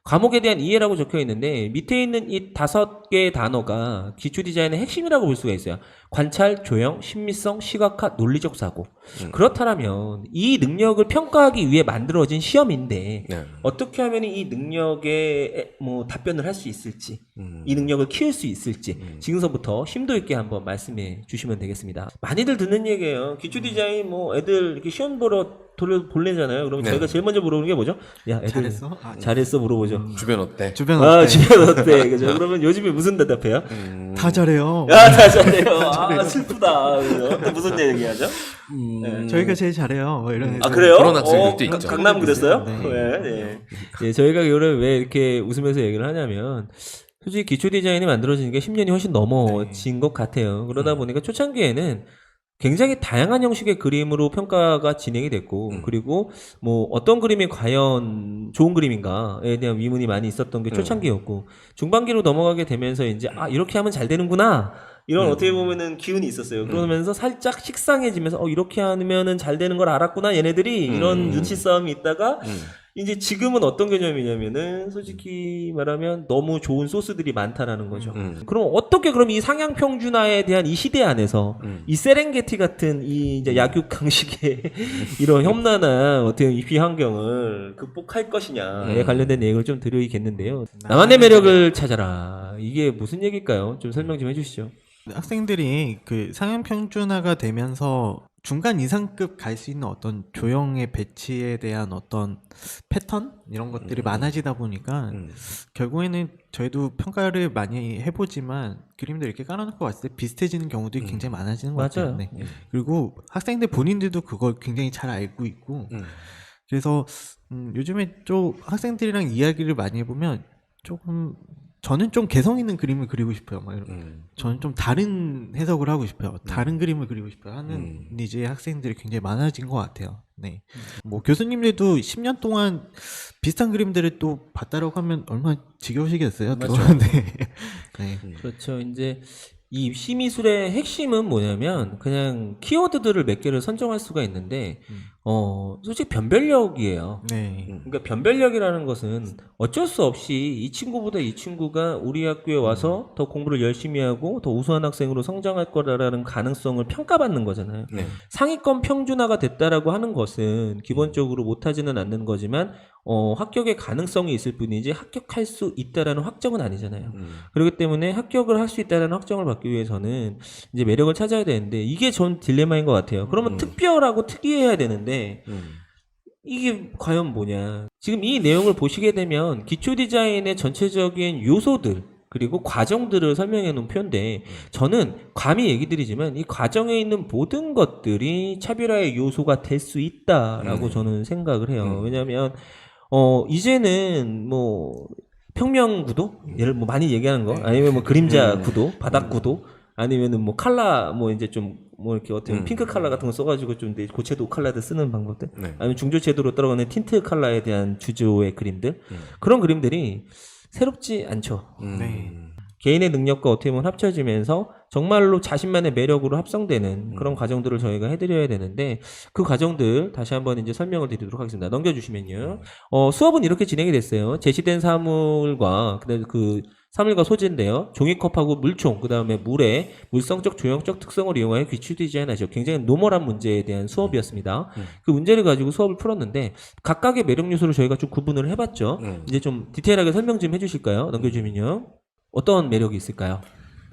과목에 대한 이해라고 적혀 있는데 밑에 있는 이 5개의 단어가 기초 디자인의 핵심이라고 볼 수가 있어요. 관찰, 조형, 심미성, 시각화, 논리적 사고. 그렇다면 이 능력을 평가하기 위해 만들어진 시험인데 네. 어떻게 하면 이 능력에 뭐 답변을 할 수 있을지, 이 능력을 키울 수 있을지 지금서부터 심도 있게 한번 말씀해 주시면 되겠습니다. 많이들 듣는 얘기예요. 기초 디자인 뭐 애들 이렇게 시험 보러 돌리잖아요. 그러면 네. 저희가 제일 먼저 물어보는 게 뭐죠? 야, 애들 잘했어? 잘했어 물어보죠. 주변 어때? 주변 어때? 주변 어때? 그죠? 그러면 요즘에 무슨 대답해요? 다 잘해요. 다 잘해요. 슬프다. 그죠? 또 무슨 얘기하죠? 저희가 제일 잘해요. 뭐 이런. 그래요? 그런 학생들도 있죠. 강남 그랬어요? 네. 네. 네, 저희가 이거를 왜 이렇게 웃으면서 얘기를 하냐면 솔직히 기초 디자인이 만들어진 게 10년이 훨씬 넘어진 것 같아요. 그러다 보니까 초창기에는 굉장히 다양한 형식의 그림으로 평가가 진행이 됐고 그리고 뭐 어떤 그림이 과연 좋은 그림인가에 대한 의문이 많이 있었던 게 초창기였고 중반기로 넘어가게 되면서 이제 이렇게 하면 잘 되는구나 이런 어떻게 보면은 기운이 있었어요. 그러면서 살짝 식상해지면서 이렇게 하면은 잘 되는 걸 알았구나 얘네들이 이런 눈치 싸움이 있다가 이제 지금은 어떤 개념이냐면은 솔직히 말하면 너무 좋은 소스들이 많다라는 거죠. 그럼 어떻게 그럼 이 상향 평준화에 대한 이 시대 안에서 이 세렝게티 같은 이 이제 약육강식의 이런 험난한 어떻게 입시 환경을 극복할 것이냐에 관련된 얘기를 좀 드려야겠는데요. 나만의 매력을 찾아라. 이게 무슨 얘기일까요? 좀 설명 좀 해주시죠. 학생들이 그 상향 평준화가 되면서 중간 이상급 갈 수 있는 어떤 조형의 배치에 대한 어떤 패턴 이런 것들이 많아지다 보니까 결국에는 저희도 평가를 많이 해보지만 그림들 이렇게 깔아놓고 봤을 때 비슷해지는 경우들이 굉장히 많아지는 것 같아요. 맞아요. 네. 그리고 학생들 본인들도 그걸 굉장히 잘 알고 있고 그래서 요즘에 좀 학생들이랑 이야기를 많이 해보면 조금 저는 좀 개성 있는 그림을 그리고 싶어요. 막 이런. 저는 좀 다른 해석을 하고 싶어요. 다른 그림을 그리고 싶어요. 하는 이제 학생들이 굉장히 많아진 것 같아요. 네. 뭐 교수님들도 10년 동안 비슷한 그림들을 또 봤다라고 하면 얼마나 지겨우시겠어요? 또. 네. 네. 그렇죠. 이제 이 입시미술의 핵심은 뭐냐면 그냥 키워드들을 몇 개를 선정할 수가 있는데 솔직히 변별력이에요. 네. 그러니까 변별력이라는 것은 어쩔 수 없이 이 친구보다 이 친구가 우리 학교에 와서 더 공부를 열심히 하고 더 우수한 학생으로 성장할 거라는 가능성을 평가받는 거잖아요. 네. 상위권 평준화가 됐다라고 하는 것은 기본적으로 못하지는 않는 거지만 합격의 가능성이 있을 뿐이지 합격할 수 있다라는 확정은 아니잖아요. 그렇기 때문에 합격을 할 수 있다라는 확정을 받기 위해서는 이제 매력을 찾아야 되는데 이게 전 딜레마인 것 같아요. 그러면 특별하고 특이해야 되는데 이게 과연 뭐냐. 지금 이 내용을 보시게 되면 기초 디자인의 전체적인 요소들 그리고 과정들을 설명해 놓은 표인데 저는 감히 얘기 드리지만 이 과정에 있는 모든 것들이 차별화의 요소가 될 수 있다라고 저는 생각을 해요. 왜냐하면 이제는 뭐 평면 구도 예를 뭐 많이 얘기하는 거 아니면 뭐 그림자 구도 바닥 구도 아니면은 뭐 컬러 뭐 이제 좀 뭐 이렇게 어떤 핑크 컬러 같은 거 써가지고 좀 고채도 컬러들 쓰는 방법들 아니면 중조채도로 떨어가는 틴트 컬러에 대한 주조의 그림들 그런 그림들이 새롭지 않죠. 네. 개인의 능력과 어떻게 보면 합쳐지면서 정말로 자신만의 매력으로 합성되는 그런 과정들을 저희가 해드려야 되는데 그 과정들 다시 한번 이제 설명을 드리도록 하겠습니다. 넘겨주시면요. 수업은 이렇게 진행이 됐어요. 제시된 사물과 그 사물과 소재인데요. 종이컵하고 물총, 그 다음에 물의 물성적, 조형적 특성을 이용하여 기초 디자인하죠. 굉장히 노멀한 문제에 대한 수업이었습니다. 그 문제를 가지고 수업을 풀었는데 각각의 매력 요소를 저희가 좀 구분을 해봤죠. 이제 좀 디테일하게 설명 좀 해주실까요? 넘겨주면요. 어떤 매력이 있을까요?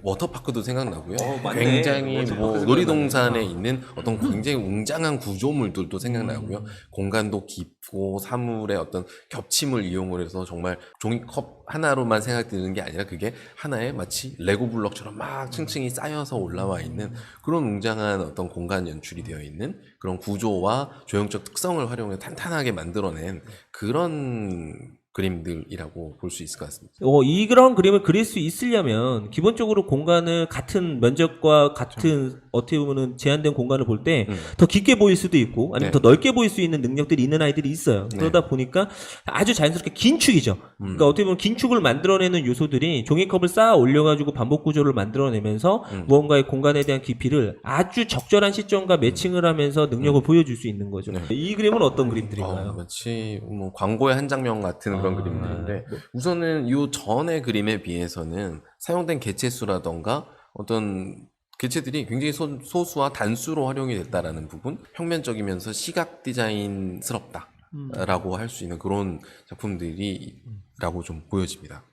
워터파크도 생각나고요. 맞네. 굉장히 워터파크 뭐 생각나네. 놀이동산에 있는 어떤 굉장히 웅장한 구조물들도 생각나고요. 공간도 깊고 사물의 어떤 겹침을 이용을 해서 정말 종이컵 하나로만 생각되는 게 아니라 그게 하나의 마치 레고 블록처럼 막 층층이 쌓여서 올라와 있는 그런 웅장한 어떤 공간 연출이 되어 있는 그런 구조와 조형적 특성을 활용해 탄탄하게 만들어낸 그런 그림들이라고 볼 수 있을 것 같습니다. 이런 그림을 그릴 수 있으려면 기본적으로 공간을 같은 면적과 같은 어떻게 보면은 제한된 공간을 볼 때 더 깊게 보일 수도 있고 아니면 네. 더 넓게 보일 수 있는 능력들이 있는 아이들이 있어요. 그러다 보니까 아주 자연스럽게 긴축이죠. 그러니까 어떻게 보면 긴축을 만들어내는 요소들이 종이컵을 쌓아 올려가지고 반복 구조를 만들어내면서 무언가의 공간에 대한 깊이를 아주 적절한 시점과 매칭을 하면서 능력을 보여줄 수 있는 거죠. 이 그림은 어떤 그림들인가요? 마치 뭐 광고의 한 장면 같은 그런 그림들인데 우선은 요 전의 그림에 비해서는 사용된 개체 수라던가 어떤 개체들이 굉장히 소수와 단수로 활용이 됐다라는 부분, 평면적이면서 시각 디자인스럽다라고 할 수 있는 그런 작품들이라고 좀 보여집니다.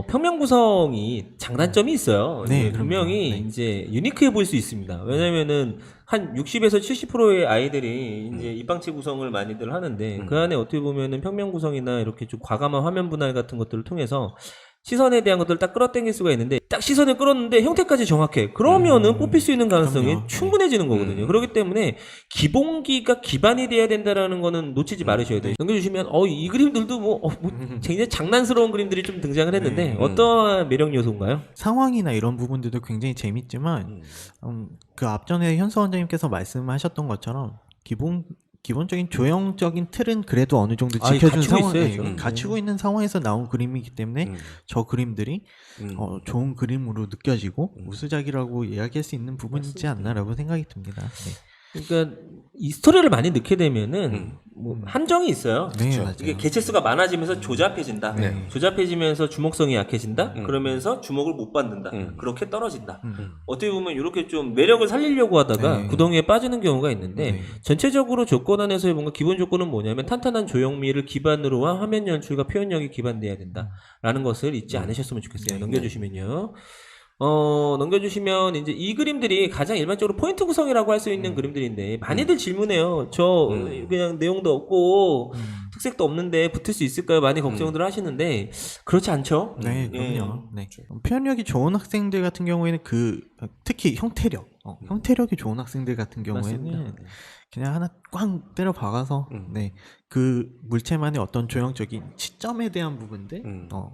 평면 구성이 장단점이 있어요. 네, 이제 그럼요. 분명히 네. 이제 유니크해 보일 수 있습니다. 왜냐면은 한 60에서 70%의 아이들이 이제 입방체 구성을 많이들 하는데 그 안에 어떻게 보면은 평면 구성이나 이렇게 좀 과감한 화면 분할 같은 것들을 통해서 시선에 대한 것들을 딱 끌어당길 수가 있는데 딱 시선을 끌었는데 형태까지 정확해. 그러면은 뽑힐 수 있는 가능성이 그럼요. 충분해지는 거거든요. 그렇기 때문에 기본기가 기반이 돼야 된다라는 거는 놓치지 말으셔야 돼요. 넘겨주시면 이 그림들도 뭐 굉장히 장난스러운 그림들이 좀 등장을 했는데 어떠한 매력 요소인가요? 상황이나 이런 부분들도 굉장히 재밌지만 그 앞전에 현서 원장님께서 말씀하셨던 것처럼 기본적인 조형적인 틀은 그래도 어느 정도 지켜준 갖추고 상황에 있어야죠. 갖추고 있는 상황에서 나온 그림이기 때문에 저 그림들이 좋은 그림으로 느껴지고 우수작이라고 이야기할 수 있는 부분이지 않나라고 생각이 듭니다. 네. 그러니까 이 스토리를 많이 넣게 되면은 뭐 한정이 있어요. 네, 맞아요. 이게 개체 수가 많아지면서 조잡해진다. 네. 조잡해지면서 주목성이 약해진다. 그러면서 주목을 못 받는다. 음. 그렇게 떨어진다. 어떻게 보면 이렇게 좀 매력을 살리려고 하다가 네. 구덩이에 빠지는 경우가 있는데 네. 전체적으로 조건 안에서의 뭔가 기본 조건은 뭐냐면 탄탄한 조형미를 기반으로 한 화면 연출과 표현력이 기반돼야 된다라는 것을 잊지 않으셨으면 좋겠어요. 넘겨주시면요. 넘겨주시면 이제 이 그림들이 가장 일반적으로 포인트 구성이라고 할 수 있는 그림들인데 많이들 질문해요. 저 그냥 내용도 없고 특색도 없는데 붙을 수 있을까요? 많이 걱정들 하시는데 그렇지 않죠? 네, 예. 그럼요. 네. 표현력이 좋은 학생들 같은 경우에는 특히 형태력이 좋은 학생들 같은 경우에는 맞습니다. 그냥 하나 꽝 때려 박아서 네. 그 물체만의 어떤 조형적인 시점에 대한 부분들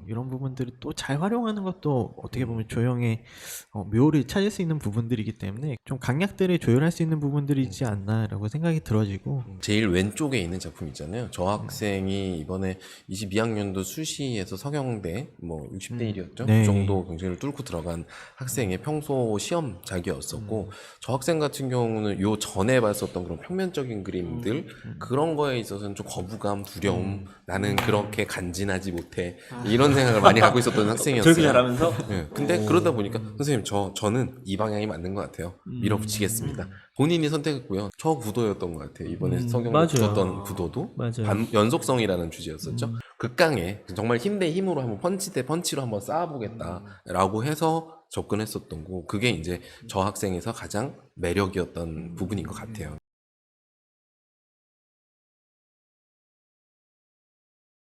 이런 부분들을 또 잘 활용하는 것도 어떻게 보면 조형의 묘를 찾을 수 있는 부분들이기 때문에 좀 강약들을 조율할 수 있는 부분들이지 않나라고 생각이 들어지고 제일 왼쪽에 있는 작품 있잖아요. 저 학생이 이번에 22학년도 수시에서 서경대 뭐 60대 1이었죠. 네. 그 정도 경쟁을 뚫고 들어간 학생의 평소 시험작이었었고 저 학생 같은 경우는 요 전에 봤었던 그런 평면적인 그림들 그런 거에 있어서는 좀 거부감, 두려움 나는 그렇게 간지나지 못해 이런 생각을 많이 하고 있었던 학생이었어요. 저렇게 잘하면서 네, 근데 그러다 보니까 선생님 저는 이 방향이 맞는 것 같아요. 밀어붙이겠습니다. 본인이 선택했고요. 저 구도였던 것 같아요. 이번에 성경도 맞아요. 붙었던 구도도 맞아요. 연속성이라는 주제였었죠. 극강에 정말 힘 대 힘으로 한번 펀치 대 펀치로 한번 쌓아보겠다라고 해서 접근했었던 거 그게 이제 저 학생에서 가장 매력이었던 부분인 것 같아요.